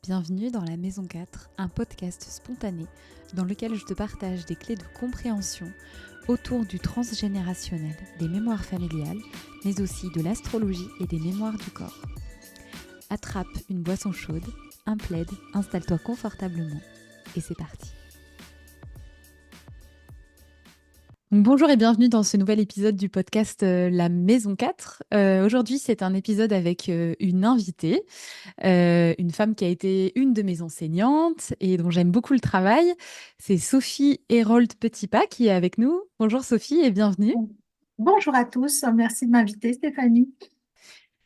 Bienvenue dans la Maison 4, un podcast spontané dans lequel je te partage des clés de compréhension autour du transgénérationnel, des mémoires familiales, mais aussi de l'astrologie et des mémoires du corps. Attrape une boisson chaude, un plaid, installe-toi confortablement et c'est parti. Donc, bonjour et bienvenue dans ce nouvel épisode du podcast La Maison 4. Aujourd'hui, c'est un épisode avec une invitée, une femme qui a été une de mes enseignantes et dont j'aime beaucoup le travail. C'est Sophie Hérold Petitpas qui est avec nous. Bonjour Sophie et bienvenue. Bonjour à tous, merci de m'inviter Stéphanie.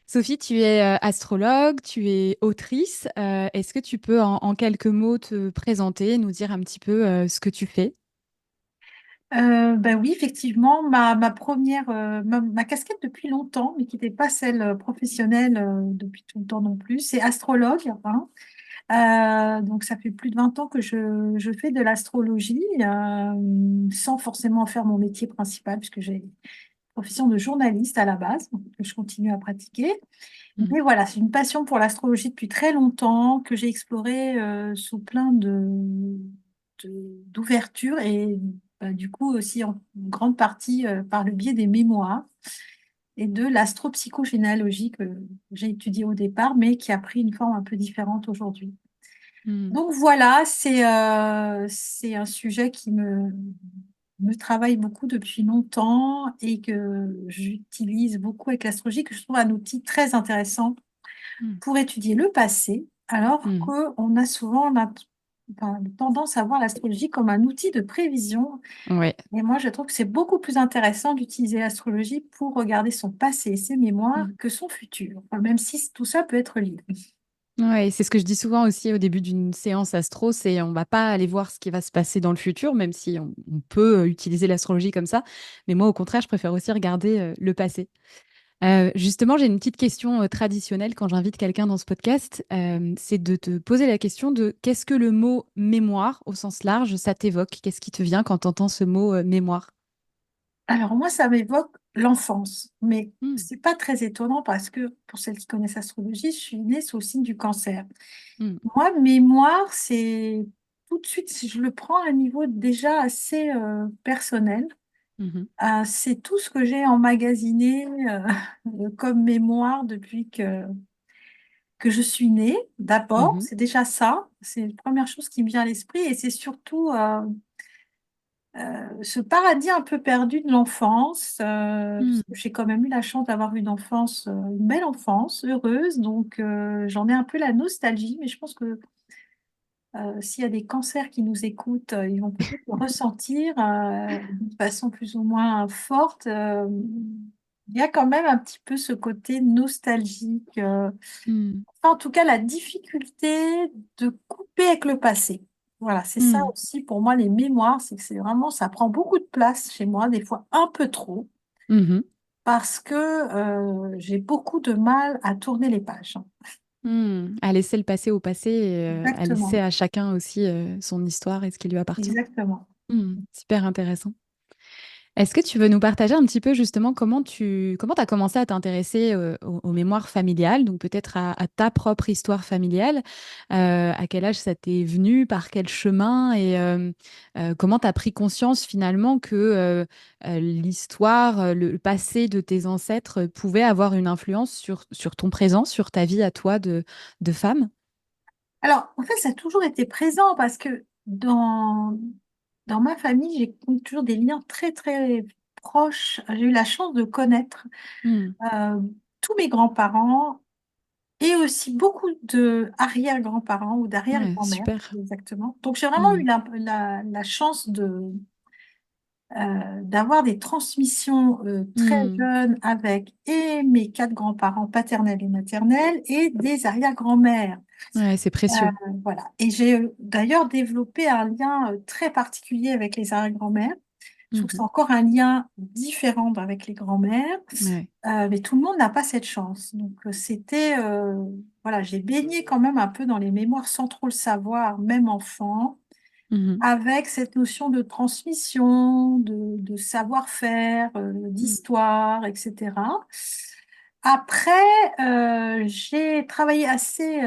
Sophie, tu es astrologue, tu es autrice. Est-ce que tu peux en quelques mots te présenter, nous dire un petit peu ce que tu fais? Ben oui, effectivement, ma première, ma casquette depuis longtemps, mais qui n'était pas celle professionnelle depuis tout le temps non plus, c'est astrologue, hein. Donc ça fait plus de 20 ans que je fais de l'astrologie, sans forcément en faire mon métier principal, puisque j'ai une profession de journaliste à la base, donc, que je continue à pratiquer. Mhm. Mais voilà, c'est une passion pour l'astrologie depuis très longtemps que j'ai explorée sous plein d'ouvertures et du coup aussi en grande partie par le biais des mémoires et de l'astropsychogénéalogie que j'ai étudiée au départ, mais qui a pris une forme un peu différente aujourd'hui. Mhm. Donc voilà, c'est un sujet qui me travaille beaucoup depuis longtemps et que j'utilise beaucoup avec l'astrologie, que je trouve un outil très intéressant pour étudier le passé, alors Mhm. qu'on a souvent tendance à voir l'astrologie comme un outil de prévision. Ouais. Et moi, je trouve que c'est beaucoup plus intéressant d'utiliser l'astrologie pour regarder son passé et ses mémoires que son futur, enfin, même si tout ça peut être lié. Ouais, c'est ce que je dis souvent aussi au début d'une séance astro, c'est on va pas aller voir ce qui va se passer dans le futur, même si on peut utiliser l'astrologie comme ça. Mais moi, au contraire, je préfère aussi regarder le passé. Justement, j'ai une petite question traditionnelle quand j'invite quelqu'un dans ce podcast, c'est de te poser la question de qu'est-ce que le mot mémoire au sens large, ça t'évoque? Qu'est-ce qui te vient quand tu entends ce mot mémoire? Alors moi, ça m'évoque l'enfance, mais Hmm. c'est pas très étonnant parce que pour celles qui connaissent l'astrologie, je suis née sous le signe du cancer. Hmm. Moi, mémoire, c'est tout de suite, si je le prends à un niveau déjà assez personnel. Mhm. C'est tout ce que j'ai emmagasiné comme mémoire depuis que je suis née. D'abord, Mhm. c'est déjà ça. C'est la première chose qui me vient à l'esprit. Et c'est surtout ce paradis un peu perdu de l'enfance. Hmm. Parce que j'ai quand même eu la chance d'avoir une enfance, une belle enfance, heureuse. Donc, j'en ai un peu la nostalgie. Mais je pense que s'il y a des cancers qui nous écoutent, ils vont peut-être le ressentir d'une façon plus ou moins forte. Il y a quand même un petit peu ce côté nostalgique. Hmm. En tout cas, la difficulté de couper avec le passé. Voilà, c'est ça Hmm. aussi pour moi, les mémoires, c'est que c'est vraiment, ça prend beaucoup de place chez moi, des fois un peu trop, Mhm. parce que j'ai beaucoup de mal à tourner les pages. Hmm. À laisser le passé au passé et à laisser Exactement, à chacun aussi son histoire et ce qui lui appartient. exactement. Hmm. Super intéressant. Est-ce que tu veux nous partager un petit peu justement comment t'as commencé à t'intéresser aux mémoires familiales, donc peut-être à ta propre histoire familiale, à quel âge ça t'est venu, par quel chemin et comment t'as pris conscience finalement que l'histoire, le passé de tes ancêtres pouvait avoir une influence sur ton présent, sur ta vie à toi de femme? Alors, en fait, ça a toujours été présent parce que dans ma famille, j'ai toujours des liens très, très proches. J'ai eu la chance de connaître Hmm. euh, tous mes grands-parents et aussi beaucoup de arrière-grands-parents ou Ouais, d'arrière-grand-mères, super. exactement. Donc, j'ai vraiment eu Hmm. la chance d'avoir des transmissions très Hmm. jeunes avec et mes quatre grands-parents paternels et maternels et des arrière-grand-mères. Ouais, c'est Euh, précieux. voilà. Et j'ai d'ailleurs développé un lien très particulier avec les arrière-grand-mères. Je trouve que c'est Mhm. encore un lien différent avec les grands-mères, Ouais. mais tout le monde n'a pas cette chance. Donc voilà, j'ai baigné quand même un peu dans les mémoires sans trop le savoir, même enfant, Mhm. avec cette notion de transmission, de savoir-faire, d'histoire, etc. Après, j'ai travaillé assez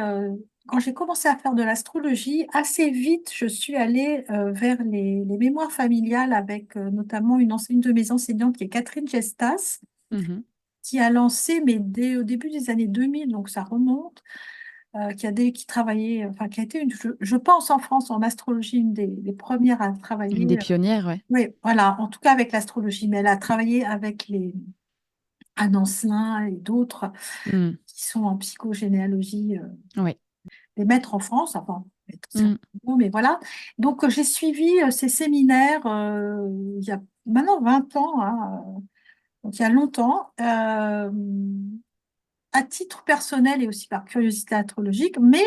quand j'ai commencé à faire de l'astrologie, assez vite, je suis allée vers les mémoires familiales avec notamment une de mes enseignantes qui est Catherine Gestas, Mhm. qui a lancé, mais dès au début des années 2000, donc ça remonte, qui travaillait, enfin qui a été, je pense en France en astrologie, une des premières à Une des travailler. pionnières, ouais. Oui, voilà, en tout cas avec l'astrologie, mais elle a travaillé avec les Anne Ancelin et d'autres Mm. qui sont en psychogénéalogie, Ouais. les maîtres en France, enfin, maîtres, c'est un Mm. peu gros, mais voilà. Donc j'ai suivi ces séminaires il y a maintenant 20 ans, hein, donc il y a longtemps, à titre personnel et aussi par curiosité astrologique, mais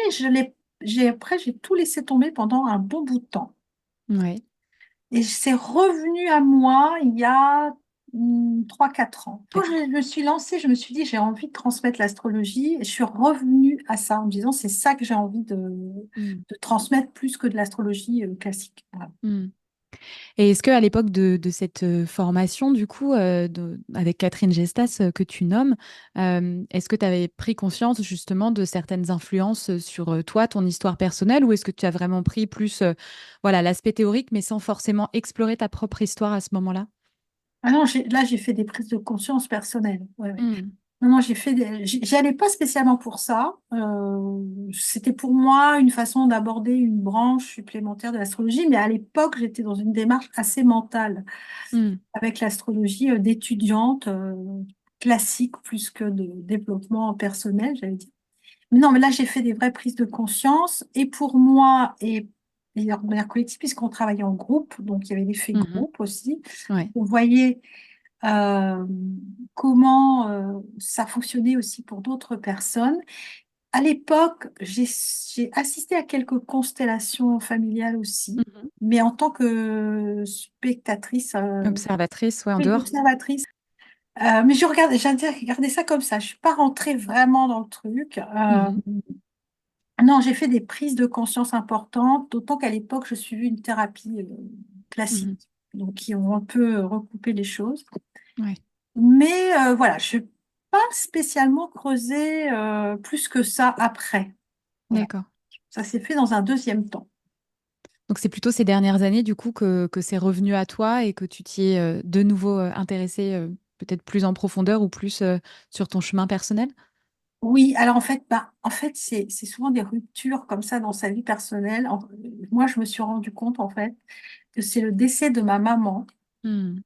après, j'ai tout laissé tomber pendant un bon bout de temps. Ouais. Et c'est revenu à moi il y a 3-4 ans. Quand Ouais. je me suis lancée, je me suis dit, j'ai envie de transmettre l'astrologie. Et je suis revenue à ça en me disant, c'est ça que j'ai envie Mm. de transmettre plus que de l'astrologie classique. Voilà. Mm. Et est-ce qu'à l'époque de cette formation, du coup, avec Catherine Gestas, que tu nommes, est-ce que tu avais pris conscience justement de certaines influences sur toi, ton histoire personnelle, ou est-ce que tu as vraiment pris plus voilà, l'aspect théorique, mais sans forcément explorer ta propre histoire à ce moment-là? Ah non, là, j'ai fait des prises de conscience personnelles. Ouais, ouais. Mm. Non, non, j'y allais pas spécialement pour ça. C'était pour moi une façon d'aborder une branche supplémentaire de l'astrologie, mais à l'époque, j'étais dans une démarche assez mentale Mm. avec l'astrologie d'étudiante classique plus que de développement personnel, j'allais dire. Mais non, mais là, j'ai fait des vraies prises de conscience et pour moi et de manière collective, puisqu'on travaillait en groupe, donc il y avait l'effet Mhm. groupe aussi. Ouais. On voyait euh, comment ça fonctionnait aussi pour d'autres personnes. À l'époque, j'ai assisté à quelques constellations familiales aussi, Mhm. mais en tant que spectatrice, Observatrice, ouais, en oui, dehors. observatrice. Mais j'ai regardé ça comme ça. Je suis pas rentrée vraiment dans le truc. Mhm. Non, j'ai fait des prises de conscience importantes, d'autant qu'à l'époque, je suivais une thérapie classique, Mhm. donc qui ont un peu recoupé les choses. Ouais. Mais voilà, je n'ai pas spécialement creusé plus que ça après. Voilà, D'accord. ça s'est fait dans un deuxième temps. Donc c'est plutôt ces dernières années du coup que c'est revenu à toi et que tu t'y es de nouveau intéressé peut-être plus en profondeur ou plus sur ton chemin personnel? Oui, alors en fait c'est souvent des ruptures comme ça dans sa vie personnelle. Moi, je me suis rendu compte en fait que c'est le décès de ma maman, Hmm.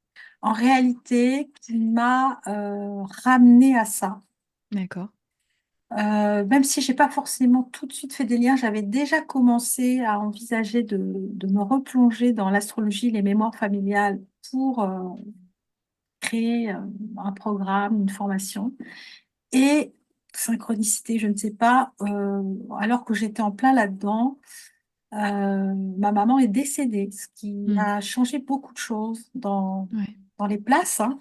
en réalité, qui m'a ramené à ça. D'accord. Même si j'ai pas forcément tout de suite fait des liens, j'avais déjà commencé à envisager de me replonger dans l'astrologie, les mémoires familiales pour créer un programme, une formation. Et synchronicité, je ne sais pas, alors que j'étais en plein là-dedans, ma maman est décédée, ce qui Hmm. a changé beaucoup de choses Ouais. dans les places hein,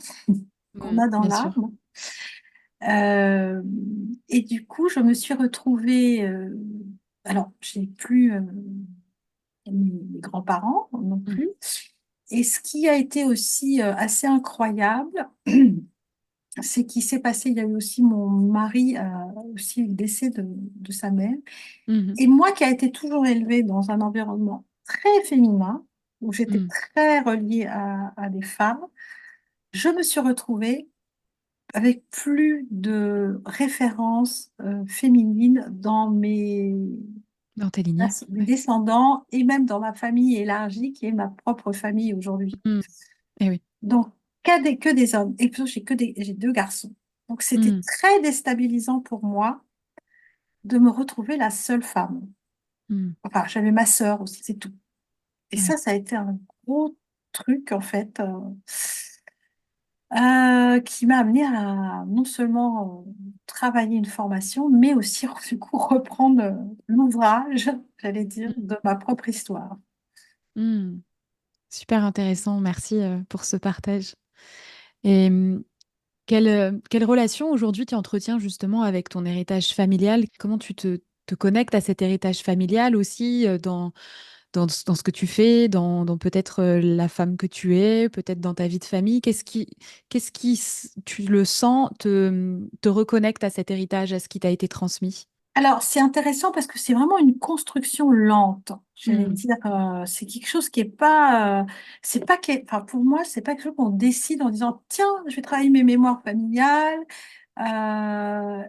qu'on Hmm. a dans Bien sûr. l'âme. Euh, et du coup, je me suis retrouvée. Alors, je n'ai plus mes grands-parents non Hmm. plus. Et ce qui a été aussi assez incroyable, c'est qu'il s'est passé. Il y a eu aussi mon mari, aussi le décès de sa mère. Mhm. Et moi qui a été toujours élevée dans un environnement très féminin, où j'étais Hmm. très reliée à des femmes, je me suis retrouvée avec plus de références féminines dans Dans tes lignées. mes Ouais. descendants et même dans ma famille élargie qui est ma propre famille aujourd'hui. Hmm. Eh oui. Donc, que des hommes. Et puis, j'ai 2 garçons. Donc, c'était Hmm. très déstabilisant pour moi de me retrouver la seule femme. Hmm. Enfin, j'avais ma sœur aussi, c'est tout. Et Ouais. ça a été un gros truc, en fait. Qui m'a amené à non seulement travailler une formation, mais aussi du coup reprendre l'ouvrage, j'allais dire, Hmm. de ma propre histoire. Hmm. Super intéressant. Merci pour ce partage. Et quelle relation aujourd'hui tu entretiens justement avec ton héritage familial? Comment tu te connectes à cet héritage familial aussi dans ce que tu fais, dans peut-être la femme que tu es, peut-être dans ta vie de famille? Tu le sens, te reconnecte à cet héritage, à ce qui t'a été transmis? Alors, c'est intéressant parce que c'est vraiment une construction lente. J'allais Hmm. dire, c'est quelque chose qui est pas, c'est pas, enfin, pour moi, c'est pas quelque chose qu'on décide en disant, tiens, je vais travailler mes mémoires familiales,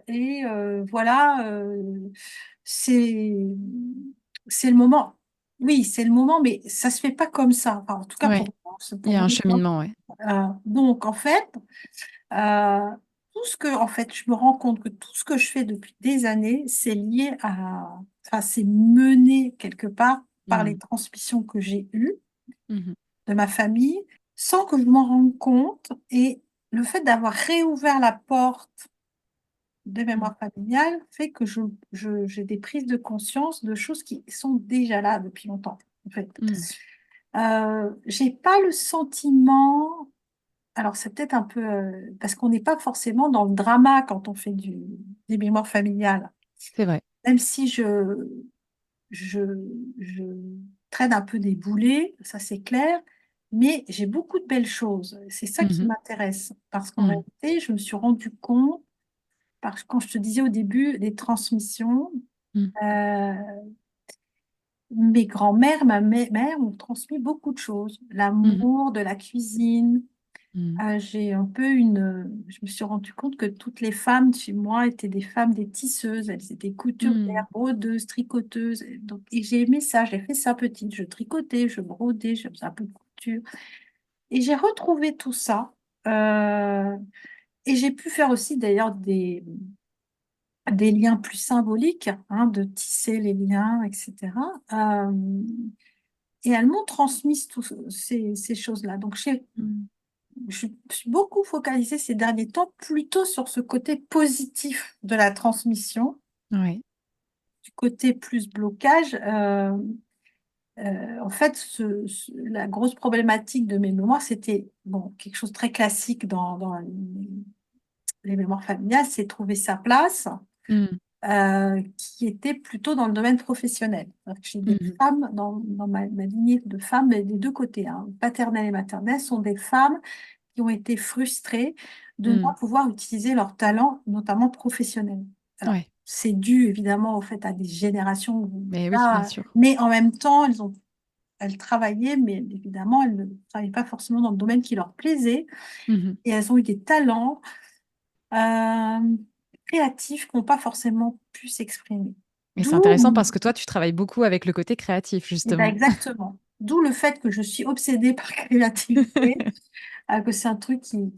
et voilà, c'est, c'est le moment. Oui, c'est le moment, mais ça se fait pas comme ça. Enfin, en tout cas, Ouais, il pour y a mon un époque. cheminement, ouais. Donc, en fait, euh, tout ce que, en fait, je me rends compte que tout ce que je fais depuis des années, c'est lié à, enfin, c'est mené quelque part par les Hmm. transmissions que j'ai eues Mhm. de ma famille, sans que je m'en rende compte. Et le fait d'avoir réouvert la porte des Hmm. mémoires familiales fait que j'ai des prises de conscience de choses qui sont déjà là depuis longtemps, en fait. Hmm. J'ai pas le sentiment. Alors, c'est peut-être un peu parce qu'on n'est pas forcément dans le drama quand on fait des mémoires familiales. C'est vrai. Même si je, je traîne un peu des boulets, ça c'est clair, mais j'ai beaucoup de belles choses. C'est ça qui Mhm. m'intéresse parce qu'en Hmm. réalité, je me suis rendu compte, parce que quand je te disais au début, les transmissions, Hmm. euh, mes grands-mères, ma mère m'ont transmis beaucoup de choses. Mhm. L'amour de la cuisine. Hmm. J'ai un peu je me suis rendu compte que toutes les femmes chez moi étaient des femmes, des tisseuses, elles étaient Hmm. couturières, brodeuses, tricoteuses. Et donc, et j'ai aimé ça, j'ai fait ça petite, je tricotais, je brodais, je faisais un peu de couture. Et j'ai retrouvé tout ça. Euh, et j'ai pu faire aussi d'ailleurs des liens plus symboliques, hein, de tisser les liens, etc. Euh, et elles m'ont transmis toutes ces choses-là. Donc, Hmm. je suis beaucoup focalisée ces derniers temps plutôt sur ce côté positif de la transmission, Ouais. du côté plus blocage. En fait, la grosse problématique de mes mémoires, c'était bon, quelque chose de très classique dans les mémoires familiales, c'est trouver sa place, Hmm. qui était plutôt dans le domaine professionnel. C'est-à-dire que j'ai des Mhm. femmes dans ma lignée de femmes, mais des deux côtés, hein, paternelle et maternelle, sont des femmes qui ont été frustrés de ne pas Hmm. pouvoir utiliser leur talent, notamment professionnel. Alors, Ouais. c'est dû évidemment au fait à des générations, Mais oui, bien là, sûr. mais en même temps, elles travaillaient, mais évidemment, elles ne travaillaient pas forcément dans le domaine qui leur plaisait, Mhm. et elles ont eu des talents euh, créatifs qui n'ont pas forcément pu s'exprimer. Et c'est D'où, intéressant parce que toi, tu travailles beaucoup avec le côté créatif, eh ben justement. exactement. D'où le fait que je suis obsédée par créativité, que c'est un truc qui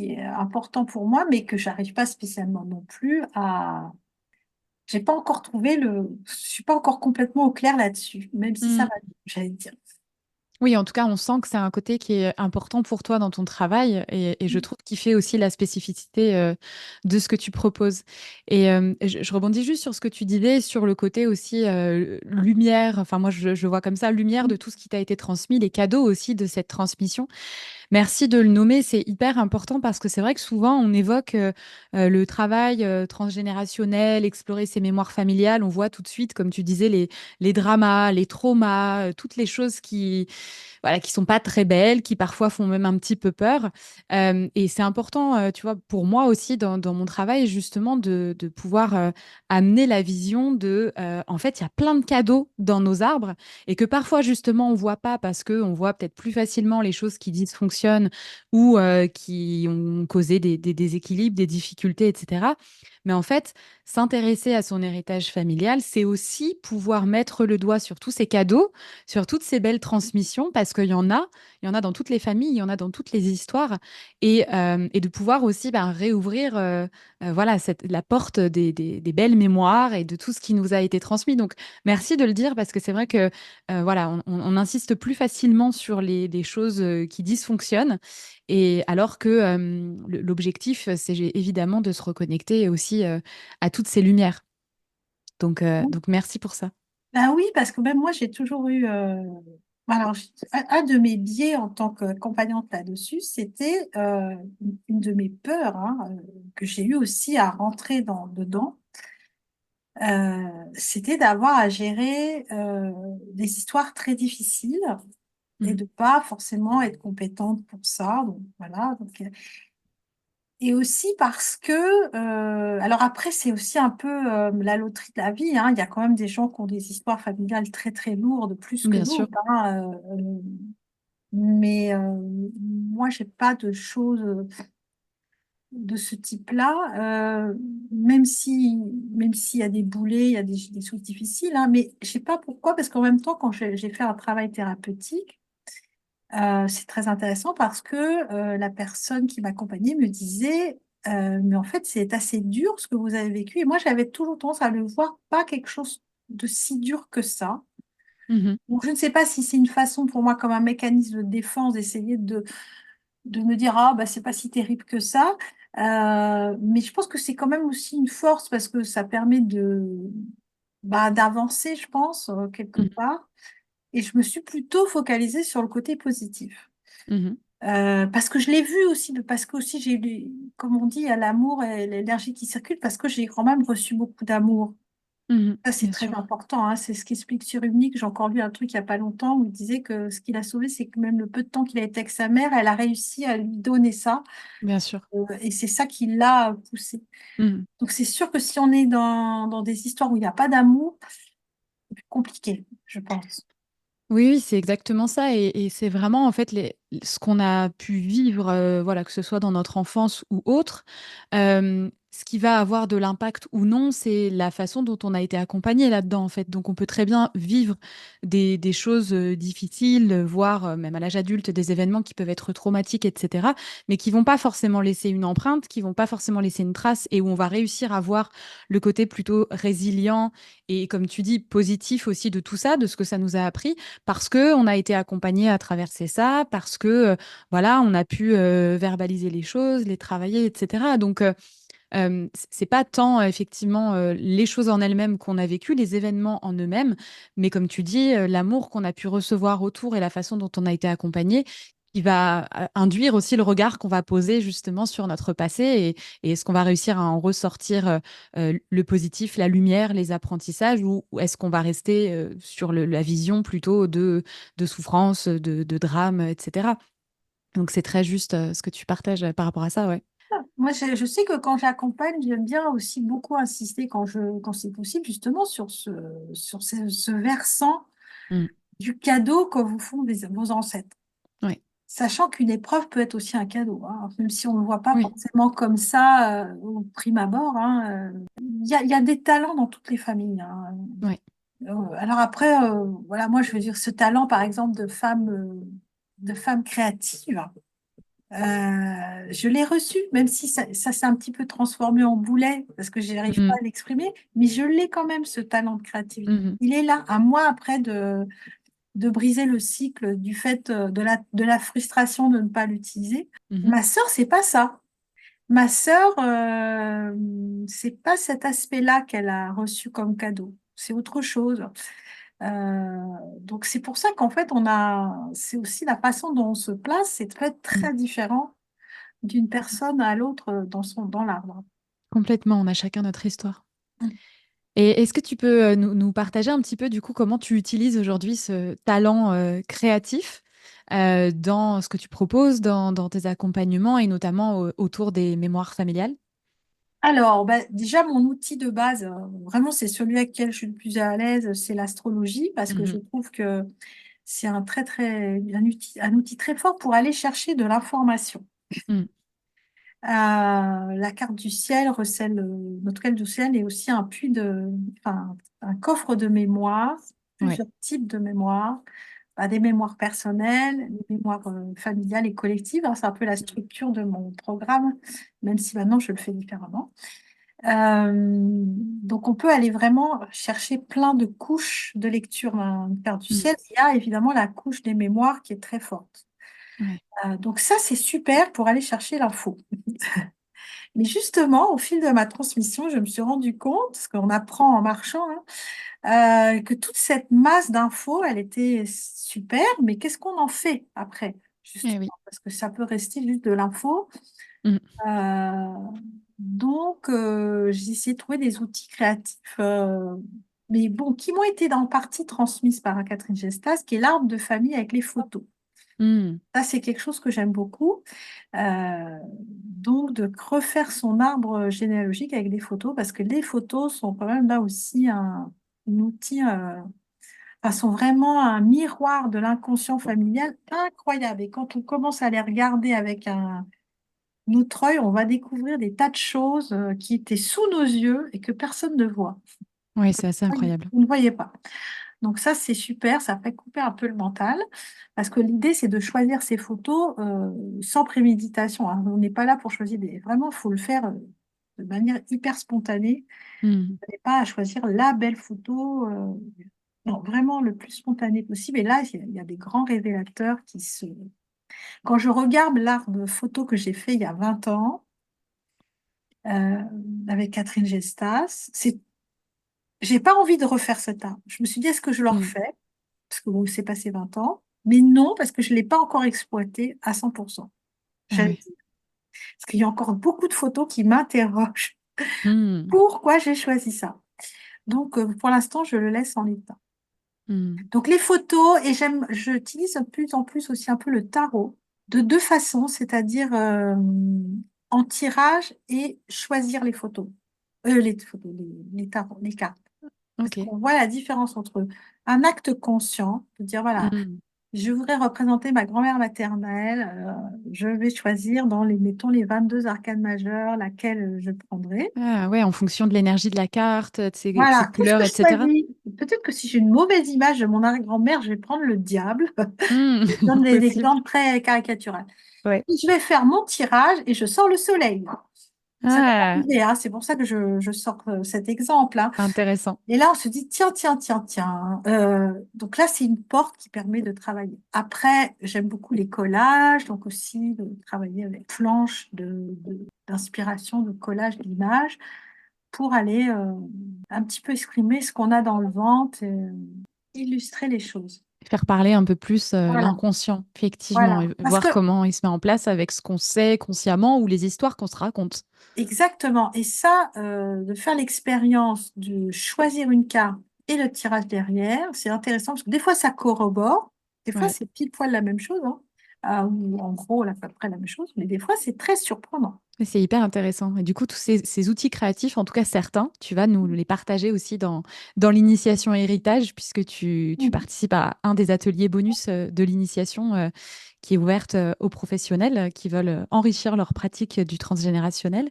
est important pour moi, mais que j'arrive pas spécialement non plus à. J'ai pas encore trouvé Je suis pas encore complètement au clair là-dessus, même si ça Hmm. va, j'allais dire. Oui, en tout cas, on sent que c'est un côté qui est important pour toi dans ton travail et je trouve qu'il fait aussi la spécificité de ce que tu proposes. Et je rebondis juste sur ce que tu disais, sur le côté aussi lumière, enfin moi je vois comme ça, lumière de tout ce qui t'a été transmis, les cadeaux aussi de cette transmission. Merci de le nommer, c'est hyper important parce que c'est vrai que souvent on évoque le travail transgénérationnel, explorer ses mémoires familiales, on voit tout de suite, comme tu disais, les dramas, les traumas, toutes les choses qui voilà, qui sont pas très belles, qui parfois font même un petit peu peur. Et c'est important, tu vois, pour moi aussi dans mon travail, justement, de pouvoir amener la vision de, en fait, il y a plein de cadeaux dans nos arbres et que parfois, justement, on voit pas parce qu'on voit peut-être plus facilement les choses qui dysfonctionnent ou qui ont causé des déséquilibres, des difficultés, etc. Mais en fait, s'intéresser à son héritage familial, c'est aussi pouvoir mettre le doigt sur tous ces cadeaux, sur toutes ces belles transmissions, parce il y en a dans toutes les familles, il y en a dans toutes les histoires, et de pouvoir aussi ben, réouvrir voilà, la porte des belles mémoires et de tout ce qui nous a été transmis. Donc, merci de le dire, parce que c'est vrai que voilà, on insiste plus facilement sur les choses qui dysfonctionnent, et alors que l'objectif, c'est évidemment de se reconnecter aussi à toutes ces lumières. Donc merci pour ça. Ben oui, parce que même moi, j'ai toujours eu. Alors, un de mes biais en tant que compagnante là-dessus, c'était une de mes peurs, hein, que j'ai eu aussi à rentrer dedans. C'était d'avoir à gérer des histoires très difficiles et Mhm. de pas forcément être compétente pour ça. Donc voilà. Donc, Et aussi parce que, alors après, c'est aussi un peu la loterie de la vie, hein. Il y a quand même des gens qui ont des histoires familiales très très lourdes, plus que Bien sûr. d'autres, hein. Mais moi, j'ai pas de choses de ce type-là, même s'il y a des boulets, il y a des choses difficiles, hein. Mais je sais pas pourquoi, parce qu'en même temps, quand j'ai fait un travail thérapeutique, c'est très intéressant parce que la personne qui m'accompagnait me disait, mais en fait, c'est assez dur ce que vous avez vécu. Et moi, j'avais toujours tendance à le voir pas quelque chose de si dur que ça. Mhm. Donc, je ne sais pas si c'est une façon pour moi, comme un mécanisme de défense, d'essayer de me dire, ah, bah, c'est pas si terrible que ça. Mais je pense que c'est quand même aussi une force parce que ça permet d'avancer, je pense, quelque Mhm. part. Et je me suis plutôt focalisée sur le côté positif. Mhm. Parce que je l'ai vu aussi, parce que aussi j'ai eu, comme on dit, à l'amour et l'énergie qui circule, parce que j'ai quand même reçu beaucoup d'amour. Mhm. Ça, c'est Bien très sûr. important, hein. C'est ce qui explique sur Unique. J'ai encore lu un truc il n'y a pas longtemps où il disait que ce qui l'a sauvé, c'est que même le peu de temps qu'il a été avec sa mère, elle a réussi à lui donner ça. Bien sûr. Et c'est ça qui l'a poussé. Mhm. Donc, c'est sûr que si on est dans des histoires où il n'y a pas d'amour, c'est plus compliqué, je pense. Oui, oui, c'est exactement ça. Et c'est vraiment, en fait, ce qu'on a pu vivre, voilà, que ce soit dans notre enfance ou autre. Ce qui va avoir de l'impact ou non, c'est la façon dont on a été accompagné là-dedans, en fait. Donc, on peut très bien vivre des choses difficiles, voire même à l'âge adulte, des événements qui peuvent être traumatiques, etc., mais qui vont pas forcément laisser une empreinte, qui vont pas forcément laisser une trace, et où on va réussir à voir le côté plutôt résilient et, comme tu dis, positif aussi de tout ça, de ce que ça nous a appris parce que on a été accompagné à traverser ça, parce que voilà, on a pu verbaliser les choses, les travailler, etc. Donc c'est pas tant effectivement les choses en elles-mêmes qu'on a vécues, les événements en eux-mêmes, mais comme tu dis, l'amour qu'on a pu recevoir autour et la façon dont on a été accompagné. Qui va induire aussi le regard qu'on va poser justement sur notre passé et est-ce qu'on va réussir à en ressortir le positif, la lumière, les apprentissages ou est-ce qu'on va rester sur la vision plutôt de souffrance, de drame, etc. Donc c'est très juste ce que tu partages par rapport à ça, ouais. Moi, je sais que quand j'accompagne, j'aime bien aussi beaucoup insister quand c'est possible, justement, sur ce versant Mm. du cadeau que vous font vos ancêtres. Ouais. Sachant qu'une épreuve peut être aussi un cadeau, hein, même si on ne le voit pas Oui. forcément comme ça au prime abord, hein. Il y a des talents dans toutes les familles, hein. Ouais. Alors après, voilà, moi, je veux dire, ce talent, par exemple, de femme créative. Je l'ai reçu, même si ça s'est un petit peu transformé en boulet, parce que je n'arrive pas Mm. à l'exprimer, mais je l'ai quand même, ce talent de créativité. Mhm. Il est là, à moi après de briser le cycle du fait de la frustration de ne pas l'utiliser. Mhm. Ma sœur, c'est pas ça. Ma sœur, c'est pas cet aspect-là qu'elle a reçu comme cadeau. C'est autre chose. Donc c'est pour ça qu'en fait, c'est aussi la façon dont on se place, c'est très, Mm. très différent d'une personne à l'autre dans l'arbre. Complètement, on a chacun notre histoire. Mm. Et est-ce que tu peux nous partager un petit peu du coup comment tu utilises aujourd'hui ce talent créatif dans ce que tu proposes, dans tes accompagnements et notamment autour des mémoires familiales? Alors, bah, déjà, mon outil de base, vraiment, c'est celui avec lequel je suis le plus à l'aise, c'est l'astrologie, parce que je Mhm. trouve que c'est un outil très fort pour aller chercher de l'information. Mm. La carte du ciel recèle, notre carte du ciel est aussi enfin, un coffre de mémoire, Ouais. plusieurs types de mémoires, bah, des mémoires personnelles, des mémoires familiales et collectives, hein. C'est un peu la structure de mon programme, même si maintenant je le fais différemment. Donc on peut aller vraiment chercher plein de couches de lecture d'un carte du Mm. ciel. Il y a évidemment la couche des mémoires qui est très forte. Ouais. Donc ça, c'est super pour aller chercher l'info. Mais justement, au fil de ma transmission, je me suis rendu compte, parce qu'on apprend en marchant, hein, que toute cette masse d'infos, elle était super, mais qu'est-ce qu'on en fait après, Eh oui. justement? Parce que ça peut rester juste de l'info. Mm. Euh, donc, j'ai essayé de trouver des outils créatifs, mais bon, qui m'ont été en partie transmises par Catherine Gestas, qui est l'arbre de famille avec les photos. Hmm. Ça, c'est quelque chose que j'aime beaucoup. Donc, de refaire son arbre généalogique avec des photos, parce que les photos sont quand même là aussi un outil, enfin, sont vraiment un miroir de l'inconscient familial incroyable. Et quand on commence à les regarder avec notre œil, on va découvrir des tas de choses qui étaient sous nos yeux et que personne ne voit. Oui, c'est assez incroyable. Vous ne voyez pas. Donc ça, c'est super, ça fait couper un peu le mental, parce que l'idée, c'est de choisir ces photos sans préméditation, hein. On n'est pas là pour choisir des... Vraiment, il faut le faire de manière hyper spontanée. Hmm. Vous n'avez pas à choisir la belle photo, non, vraiment le plus spontané possible. Et là, il y a des grands révélateurs qui se... Quand je regarde l'art de photo que j'ai fait il y a 20 ans, euh, avec Catherine Gestas, j'ai pas envie de refaire cet art. Je me suis dit, est-ce que je le Hmm. refais? Parce que bon, il s'est passé 20 ans. Mais non, parce que je ne l'ai pas encore exploité à 100%. Ah J'allais ouais. dire. Parce qu'il y a encore beaucoup de photos qui m'interrogent. Hmm. Pourquoi j'ai choisi ça? Donc, pour l'instant, je le laisse en l'état. Hmm. Donc, les photos, et j'utilise de plus en plus aussi un peu le tarot de deux façons, c'est-à-dire en tirage et choisir les photos. Les tarots, les cartes. Parce Ok. qu'on voit la différence entre un acte conscient, de dire, voilà, Hmm. je voudrais représenter ma grand-mère maternelle. Je vais choisir dans mettons, les 22 arcanes majeures, laquelle je prendrai. Ah ouais, en fonction de l'énergie de la carte, de ses Voilà, qu'est-ce couleurs, que je etc. choisis? Peut-être que si j'ai une mauvaise image de mon arrière-grand-mère, je vais prendre le diable. Hmm. Je donne des Possible. exemples très caricaturels. Ouais. Je vais faire mon tirage et je sors le soleil. Ça peut Ah, arriver, hein. C'est pour ça que je sors cet exemple, hein. intéressant. Et là, on se dit, tiens, tiens, tiens, tiens. Donc là, c'est une porte qui permet de travailler. Après, j'aime beaucoup les collages, donc aussi de travailler avec planches d'inspiration, de collage d'images pour aller un petit peu exprimer ce qu'on a dans le ventre et illustrer les choses. Faire parler un peu plus Voilà, l'inconscient, effectivement, et voilà. Parce que, voir comment il se met en place avec ce qu'on sait consciemment ou les histoires qu'on se raconte. exactement, et ça, de faire l'expérience de choisir une carte et le tirage derrière, c'est intéressant parce que des fois, ça corrobore, des fois, Ouais. c'est pile poil la même chose, hein. Ou en gros, à peu près la même chose, mais des fois, c'est très surprenant. Mais c'est hyper intéressant. Et du coup, tous ces outils créatifs, en tout cas certains, tu vas nous les partager aussi dans l'initiation héritage, puisque tu Mhm. participes à un des ateliers bonus de l'initiation qui est ouverte aux professionnels qui veulent enrichir leur pratique du transgénérationnel.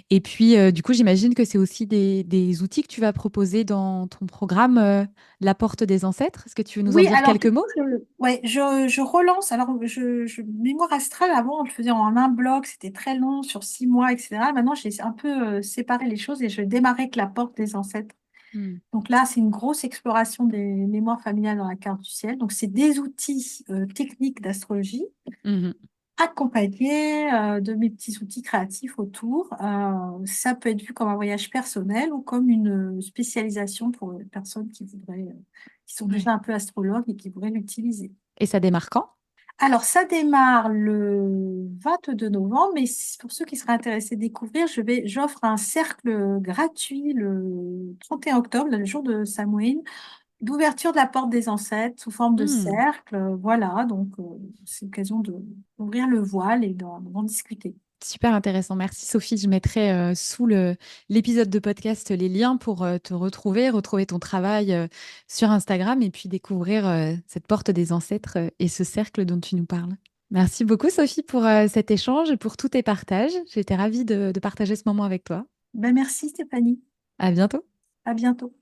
Et puis, du coup, j'imagine que c'est aussi des outils que tu vas proposer dans ton programme La Porte des Ancêtres. Est-ce que tu veux nous en Oui, dire alors quelques du coup, mots? je relance. Alors, mémoire astrale, avant, on le faisait en un bloc, c'était très long, sur 6 mois, etc. Maintenant, j'ai un peu séparé les choses et je démarrais avec la porte des ancêtres. Hmm. Donc là, c'est une grosse exploration des mémoires familiales dans la carte du ciel. Donc, c'est des outils techniques d'astrologie Mhm. accompagnés de mes petits outils créatifs autour. Ça peut être vu comme un voyage personnel ou comme une spécialisation pour les personnes qui sont Ouais. déjà un peu astrologues et qui pourraient l'utiliser. Et ça démarre quand? Alors, ça démarre le 22 novembre, mais pour ceux qui seraient intéressés de découvrir, j'offre un cercle gratuit le 31 octobre, le jour de Samhain, d'ouverture de la porte des ancêtres sous forme de Hmm. cercle. Voilà, donc c'est l'occasion d'ouvrir le voile et d'en discuter. Super intéressant. Merci Sophie. Je mettrai sous l'épisode de podcast les liens pour te retrouver ton travail sur Instagram et puis découvrir cette porte des ancêtres et ce cercle dont tu nous parles. Merci beaucoup Sophie pour cet échange et pour tous tes partages. J'étais ravie de partager ce moment avec toi. Ben, merci Stéphanie, À bientôt. à bientôt.